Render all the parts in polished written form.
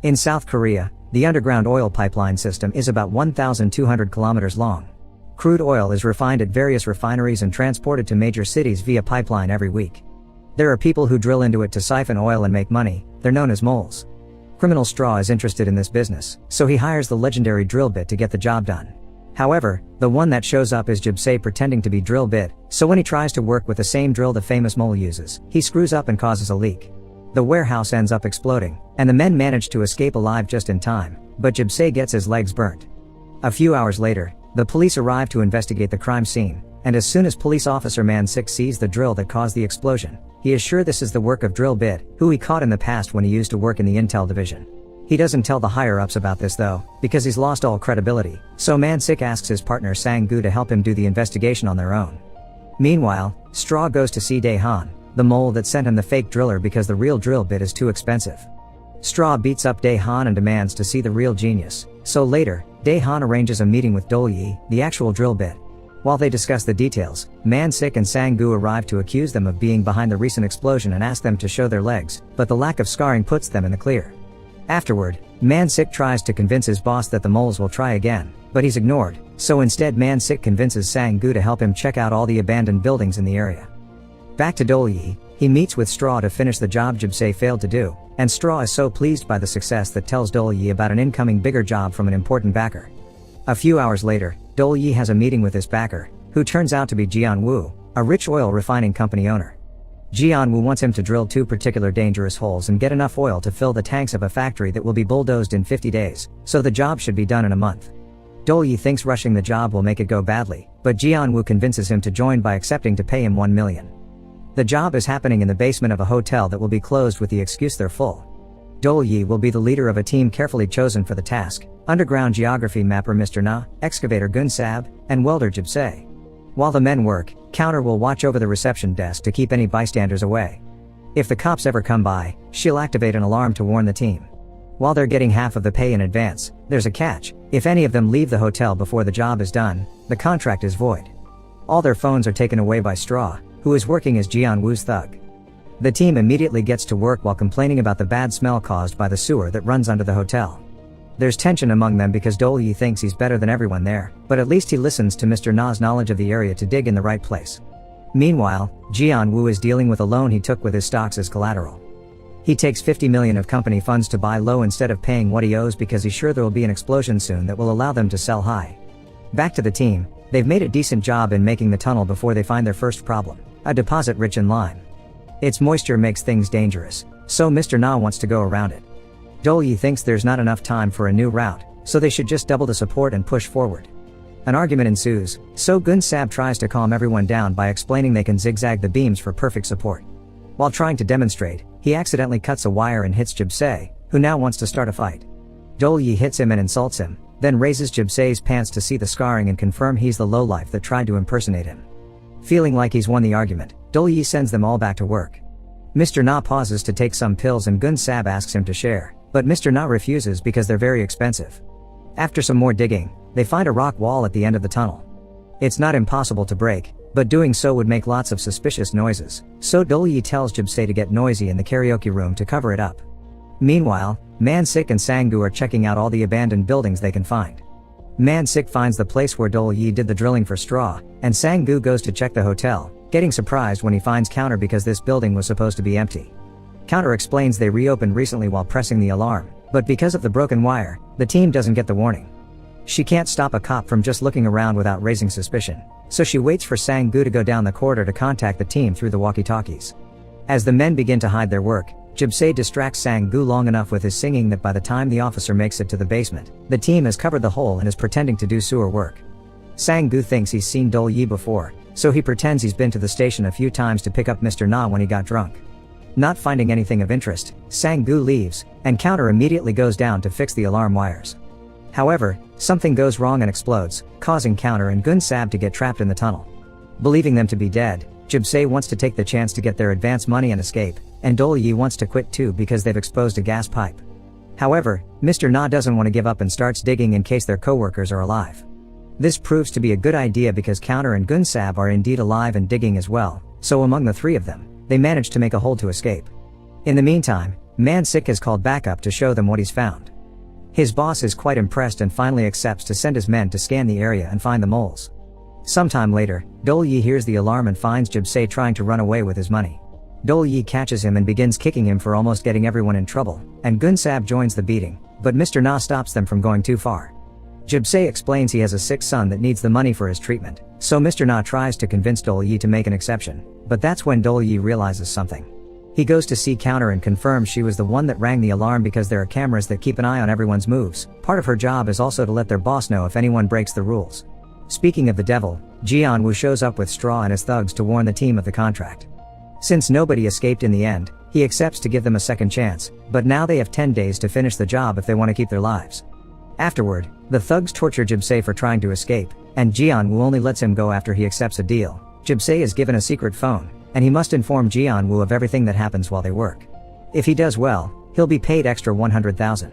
In South Korea, the underground oil pipeline system is about 1,200 kilometers long. Crude oil is refined at various refineries and transported to major cities via pipeline every week. There are people who drill into it to siphon oil and make money. They're known as moles. Criminal Straw is interested in this business, so he hires the legendary drill bit to get the job done. However, the one that shows up is Jibsae pretending to be drill bit, so when he tries to work with the same drill the famous mole uses, he screws up and causes a leak. The warehouse ends up exploding, and the men manage to escape alive just in time, but Jibsae gets his legs burnt. A few hours later, the police arrive to investigate the crime scene, and as soon as police officer Man-sik sees the drill that caused the explosion, he is sure this is the work of Drill Bit, who he caught in the past when he used to work in the intel division. He doesn't tell the higher-ups about this though, because he's lost all credibility, so Man-sik asks his partner Sang-gu to help him do the investigation on their own. Meanwhile, Straw goes to see Dae-han, the mole that sent him the fake driller because the real drill bit is too expensive. Straw beats up Dae-han and demands to see the real genius, so later, Dae-han arranges a meeting with Dol-yi, the actual drill bit. While they discuss the details, Man-sik and Sang-gu arrive to accuse them of being behind the recent explosion and ask them to show their legs, but the lack of scarring puts them in the clear. Afterward, Man-sik tries to convince his boss that the moles will try again, but he's ignored, so instead Man-sik convinces Sang-gu to help him check out all the abandoned buildings in the area. Back to Dol-yi, he meets with Straw to finish the job Jibsae failed to do, and Straw is so pleased by the success that tells Dol-yi about an incoming bigger job from an important backer. A few hours later, Dol-yi has a meeting with his backer, who turns out to be Jian-woo, a rich oil refining company owner. Jian-woo wants him to drill 2 particular dangerous holes and get enough oil to fill the tanks of a factory that will be bulldozed in 50 days, so the job should be done in a month. Dol-yi thinks rushing the job will make it go badly, but Jian-woo convinces him to join by accepting to pay him 1 million. The job is happening in the basement of a hotel that will be closed with the excuse they're full. Dol-yi will be the leader of a team carefully chosen for the task: underground geography mapper Mr. Na, excavator Gun-sab, and welder Jibsae. While the men work, Counter will watch over the reception desk to keep any bystanders away. If the cops ever come by, she'll activate an alarm to warn the team. While they're getting half of the pay in advance, there's a catch: if any of them leave the hotel before the job is done, the contract is void. All their phones are taken away by Straw, who is working as Jian-woo's thug. The team immediately gets to work while complaining about the bad smell caused by the sewer that runs under the hotel. There's tension among them because Dol-yi thinks he's better than everyone there, but at least he listens to Mr. Na's knowledge of the area to dig in the right place. Meanwhile, Jian-woo is dealing with a loan he took with his stocks as collateral. He takes 50 million of company funds to buy low instead of paying what he owes because he's sure there will be an explosion soon that will allow them to sell high. Back to the team, they've made a decent job in making the tunnel before they find their first problem: a deposit rich in lime. Its moisture makes things dangerous, so Mr. Na wants to go around it. Dol-yi thinks there's not enough time for a new route, so they should just double the support and push forward. An argument ensues, so Gun-sab tries to calm everyone down by explaining they can zigzag the beams for perfect support. While trying to demonstrate, he accidentally cuts a wire and hits Jibsae, who now wants to start a fight. Dol-yi hits him and insults him, then raises Jibsae's pants to see the scarring and confirm he's the lowlife that tried to impersonate him. Feeling like he's won the argument, Dol-yi sends them all back to work. Mr. Na pauses to take some pills and Gun-sab asks him to share, but Mr. Na refuses because they're very expensive. After some more digging, they find a rock wall at the end of the tunnel. It's not impossible to break, but doing so would make lots of suspicious noises, so Dol-yi tells Jibsae to get noisy in the karaoke room to cover it up. Meanwhile, Man-sik and Sang-gu are checking out all the abandoned buildings they can find. Man-sik finds the place where Dol-yi did the drilling for Straw, and Sang-gu goes to check the hotel, getting surprised when he finds Counter because this building was supposed to be empty. Counter explains they reopened recently while pressing the alarm, but because of the broken wire, the team doesn't get the warning. She can't stop a cop from just looking around without raising suspicion, so she waits for Sang-gu to go down the corridor to contact the team through the walkie-talkies. As the men begin to hide their work, Jibsae distracts Sang-gu long enough with his singing that by the time the officer makes it to the basement, the team has covered the hole and is pretending to do sewer work. Sang-gu thinks he's seen Dol-yi before, so he pretends he's been to the station a few times to pick up Mr. Na when he got drunk. Not finding anything of interest, Sang-gu leaves, and Counter immediately goes down to fix the alarm wires. However, something goes wrong and explodes, causing Counter and Gun-sab to get trapped in the tunnel. Believing them to be dead, Jibsae wants to take the chance to get their advance money and escape, and Dol-yi wants to quit too because they've exposed a gas pipe. However, Mr. Na doesn't want to give up and starts digging in case their co-workers are alive. This proves to be a good idea because Counter and Gun-sab are indeed alive and digging as well, so among the three of them, they manage to make a hole to escape. In the meantime, Man-Sik has called backup to show them what he's found. His boss is quite impressed and finally accepts to send his men to scan the area and find the moles. Sometime later, Dol-Yi hears the alarm and finds Jib-Se trying to run away with his money. Dol-Yi catches him and begins kicking him for almost getting everyone in trouble, and Gun-Sab joins the beating, but Mr. Na stops them from going too far. Jib-Se explains he has a sick son that needs the money for his treatment, so Mr. Na tries to convince Dol-Yi to make an exception, but that's when Dol-Yi realizes something. He goes to see Counter and confirms she was the one that rang the alarm because there are cameras that keep an eye on everyone's moves. Part of her job is also to let their boss know if anyone breaks the rules. Speaking of the devil, Jian-Woo shows up with Straw and his thugs to warn the team of the contract. Since nobody escaped in the end, he accepts to give them a second chance, but now they have 10 days to finish the job if they want to keep their lives. Afterward, the thugs torture Jib-Se for trying to escape, and Jian-Woo only lets him go after he accepts a deal. Jib-Se is given a secret phone, and he must inform Jian-Woo of everything that happens while they work. If he does well, he'll be paid extra 100,000.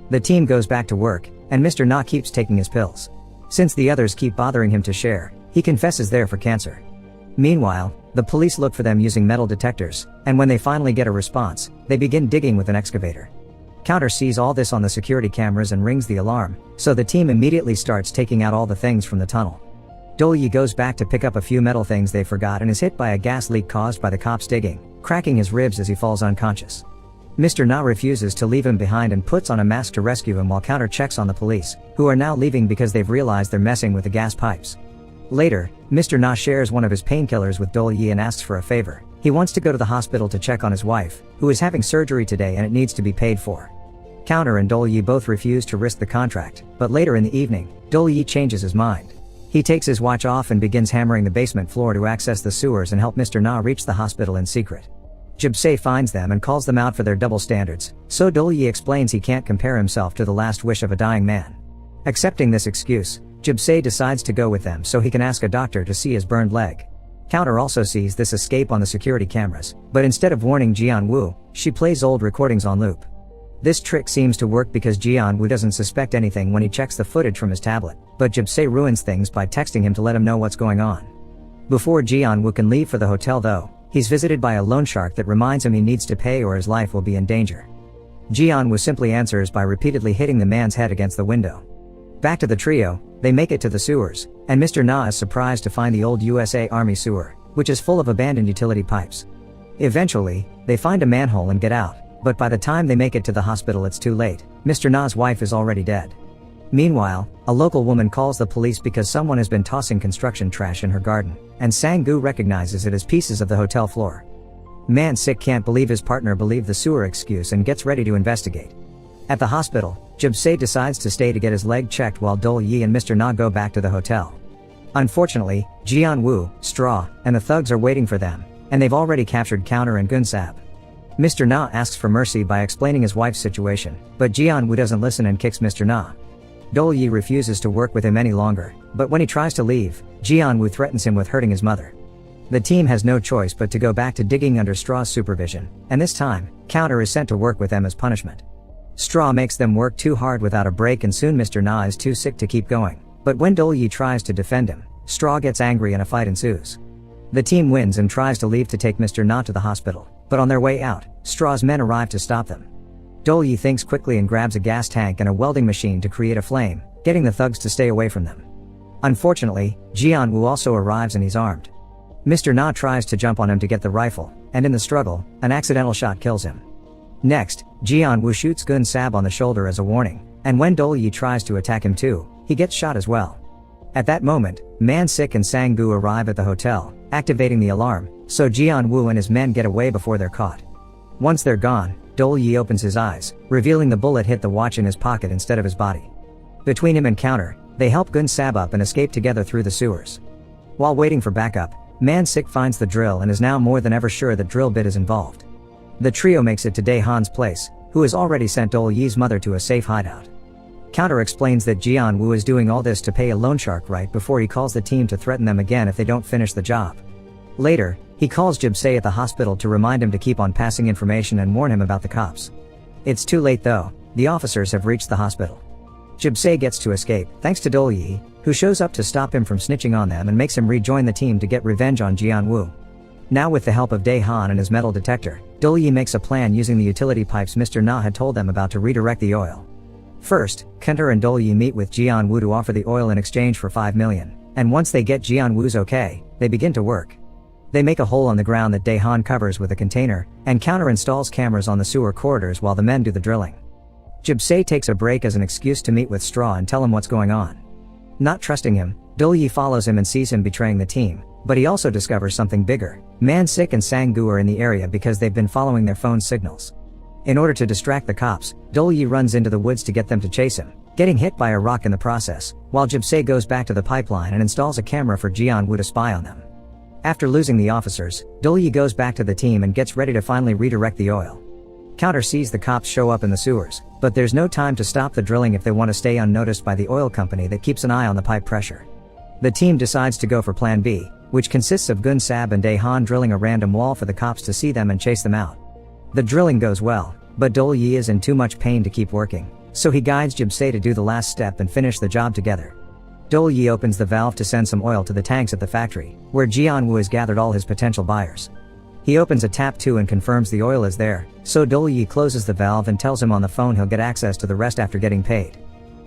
The team goes back to work, and Mr. Na keeps taking his pills. Since the others keep bothering him to share, he confesses they're for cancer. Meanwhile, the police look for them using metal detectors, and when they finally get a response, they begin digging with an excavator. Counter sees all this on the security cameras and rings the alarm, so the team immediately starts taking out all the things from the tunnel. Dol-Yi goes back to pick up a few metal things they forgot and is hit by a gas leak caused by the cops digging, cracking his ribs as he falls unconscious. Mr. Na refuses to leave him behind and puts on a mask to rescue him while Counter checks on the police, who are now leaving because they've realized they're messing with the gas pipes. Later, Mr. Na shares one of his painkillers with Dol-Yi and asks for a favor. He wants to go to the hospital to check on his wife, who is having surgery today and it needs to be paid for. Counter and Dol-Yi both refuse to risk the contract, but later in the evening, Dol-Yi changes his mind. He takes his watch off and begins hammering the basement floor to access the sewers and help Mr. Na reach the hospital in secret. Jib-Se finds them and calls them out for their double standards, so Dol-Yi explains he can't compare himself to the last wish of a dying man. Accepting this excuse, Jib-Se decides to go with them so he can ask a doctor to see his burned leg. Counter also sees this escape on the security cameras, but instead of warning Jian-Woo, she plays old recordings on loop. This trick seems to work because Jian-Woo doesn't suspect anything when he checks the footage from his tablet, but Jib-Se ruins things by texting him to let him know what's going on. Before Jian-Woo can leave for the hotel though, he's visited by a loan shark that reminds him he needs to pay or his life will be in danger. Jian-Woo simply answers by repeatedly hitting the man's head against the window. Back to the trio, they make it to the sewers, and Mr. Na is surprised to find the old USA Army sewer, which is full of abandoned utility pipes. Eventually, they find a manhole and get out, but by the time they make it to the hospital it's too late. Mr. Na's wife is already dead. Meanwhile, a local woman calls the police because someone has been tossing construction trash in her garden, and Sang-gu recognizes it as pieces of the hotel floor. Man-Sik can't believe his partner believed the sewer excuse and gets ready to investigate. At the hospital, Jib-Se decides to stay to get his leg checked while Dol-Yi and Mr. Na go back to the hotel. Unfortunately, Jian-Woo, Straw, and the thugs are waiting for them, and they've already captured Counter and Gun-Sab. Mr. Na asks for mercy by explaining his wife's situation, but Jian-Woo doesn't listen and kicks Mr. Na. Dol-Yi refuses to work with him any longer, but when he tries to leave, Jian-Woo threatens him with hurting his mother. The team has no choice but to go back to digging under Straw's supervision, and this time, Counter is sent to work with them as punishment. Straw makes them work too hard without a break and soon Mr. Na is too sick to keep going, but when Dol-Yi tries to defend him, Straw gets angry and a fight ensues. The team wins and tries to leave to take Mr. Na to the hospital, but on their way out, Straw's men arrive to stop them. Dol-Yi thinks quickly and grabs a gas tank and a welding machine to create a flame, getting the thugs to stay away from them. Unfortunately, Jian-Woo also arrives and he's armed. Mr. Na tries to jump on him to get the rifle, and in the struggle, an accidental shot kills him. Next, Jian-Woo shoots Gun-Sab on the shoulder as a warning, and when Dol-Yi tries to attack him too, he gets shot as well. At that moment, Man-Sik and Sang-gu arrive at the hotel, activating the alarm, so Jian-Woo and his men get away before they're caught. Once they're gone, Dol-Yi opens his eyes, revealing the bullet hit the watch in his pocket instead of his body. Between him and Counter, they help Gun-Sab up and escape together through the sewers. While waiting for backup, Man-Sik finds the drill and is now more than ever sure that drill bit is involved. The trio makes it to Dae-Han's place, who has already sent Dol-Yi's mother to a safe hideout. Counter explains that Jian-Woo is doing all this to pay a loan shark right before he calls the team to threaten them again if they don't finish the job. Later, he calls Jib-Se at the hospital to remind him to keep on passing information and warn him about the cops. It's too late though, the officers have reached the hospital. Jib-Se gets to escape, thanks to Dol-Yi, who shows up to stop him from snitching on them and makes him rejoin the team to get revenge on Jian-Woo. Now with the help of Dae-han and his metal detector, Dol-yi makes a plan using the utility pipes Mr. Na had told them about to redirect the oil. First, Kenter and Dol-yi meet with Jian-woo to offer the oil in exchange for 5 million, and once they get Jian-woo's okay, they begin to work. They make a hole on the ground that Dae-han covers with a container, and Counter installs cameras on the sewer corridors while the men do the drilling. Jib-se takes a break as an excuse to meet with Straw and tell him what's going on. Not trusting him, Dol-yi follows him and sees him betraying the team, but he also discovers something bigger. Man-sik and Sang-gu are in the area because they've been following their phone signals. In order to distract the cops, Dol-yi runs into the woods to get them to chase him, getting hit by a rock in the process, while Jib-se goes back to the pipeline and installs a camera for Jian-woo to spy on them. After losing the officers, Dol-yi goes back to the team and gets ready to finally redirect the oil. Counter sees the cops show up in the sewers, but there's no time to stop the drilling if they want to stay unnoticed by the oil company that keeps an eye on the pipe pressure. The team decides to go for Plan B, which consists of Gun-sab and Dae-han drilling a random wall for the cops to see them and chase them out. The drilling goes well, but Dol-yi is in too much pain to keep working, so he guides Jib-se to do the last step and finish the job together. Dol-yi opens the valve to send some oil to the tanks at the factory, where Jian-woo has gathered all his potential buyers. He opens a tap too and confirms the oil is there, so Dol-yi closes the valve and tells him on the phone he'll get access to the rest after getting paid.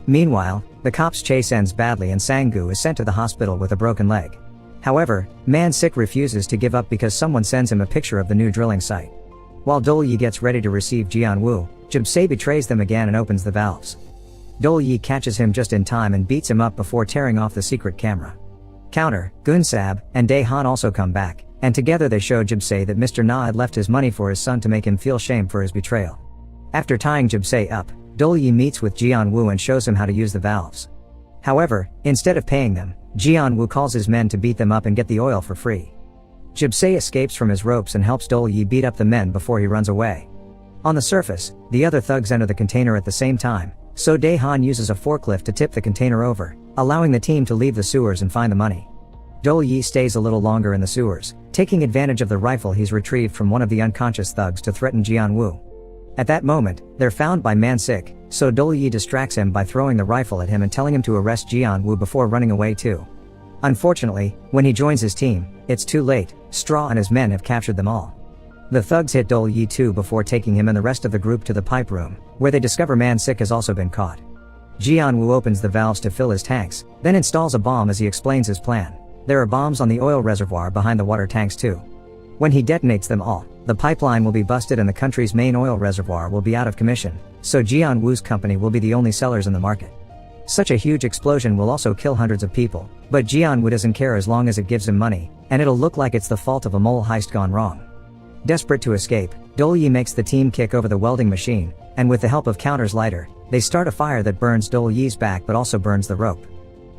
Meanwhile, the cops' chase ends badly and Sang-gu is sent to the hospital with a broken leg. However, Man-sik refuses to give up because someone sends him a picture of the new drilling site. While Dol-yi gets ready to receive Jian-woo, Jib-se betrays them again and opens the valves. Dol-yi catches him just in time and beats him up before tearing off the secret camera. Counter, Gun-sab, and Dae-han also come back, and together they show Jib-se that Mr. Na had left his money for his son to make him feel shame for his betrayal. After tying Jib-se up, Dol-yi meets with Jian-woo and shows him how to use the valves. However, instead of paying them, Jian-woo calls his men to beat them up and get the oil for free. Jib-se escapes from his ropes and helps Dol-yi beat up the men before he runs away. On the surface, the other thugs enter the container at the same time, so Dae-han uses a forklift to tip the container over, allowing the team to leave the sewers and find the money. Dol-yi stays a little longer in the sewers, taking advantage of the rifle he's retrieved from one of the unconscious thugs to threaten Jian-woo. At that moment, they're found by Man-sik, so Dol-yi distracts him by throwing the rifle at him and telling him to arrest Jian-woo before running away too. Unfortunately, when he joins his team, it's too late. Straw and his men have captured them all. The thugs hit Dol-yi too before taking him and the rest of the group to the pipe room, where they discover Man-sik has also been caught. Jian-woo opens the valves to fill his tanks, then installs a bomb as he explains his plan. There are bombs on the oil reservoir behind the water tanks too. When he detonates them all, the pipeline will be busted and the country's main oil reservoir will be out of commission, so Jian-woo's company will be the only sellers in the market. Such a huge explosion will also kill hundreds of people, but Jian-woo doesn't care as long as it gives him money, and it'll look like it's the fault of a mole heist gone wrong. Desperate to escape, Dol-yi makes the team kick over the welding machine, and with the help of Counter's lighter, they start a fire that burns Dol-yi's back but also burns the rope.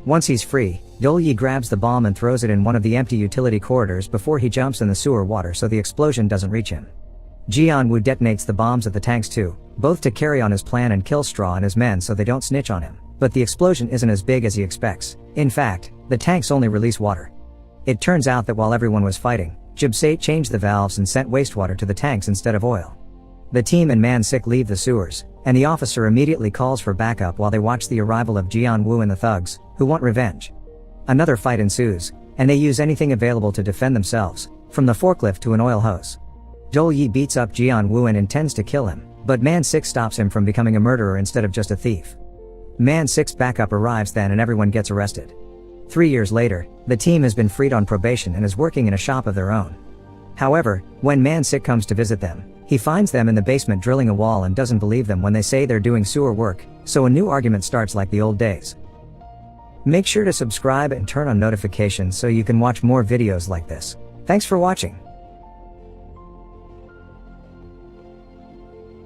Once he's free, Dol-yi grabs the bomb and throws it in one of the empty utility corridors before he jumps in the sewer water so the explosion doesn't reach him. Jian-woo detonates the bombs at the tanks too, both to carry on his plan and kill Straw and his men so they don't snitch on him, but the explosion isn't as big as he expects. In fact, the tanks only release water. It turns out that while everyone was fighting, Jib-se changed the valves and sent wastewater to the tanks instead of oil. The team and Man-sik leave the sewers, and the officer immediately calls for backup while they watch the arrival of Jian-woo and the thugs, who want revenge. Another fight ensues, and they use anything available to defend themselves, from the forklift to an oil hose. Dol-yi beats up Jian-woo and intends to kill him, but Man-sik stops him from becoming a murderer instead of just a thief. Man-sik's backup arrives then and everyone gets arrested. 3 years later, the team has been freed on probation and is working in a shop of their own. However, when Man-sik comes to visit them, he finds them in the basement drilling a wall and doesn't believe them when they say they're doing sewer work, so a new argument starts like the old days. Make sure to subscribe and turn on notifications so you can watch more videos like this. Thanks for watching.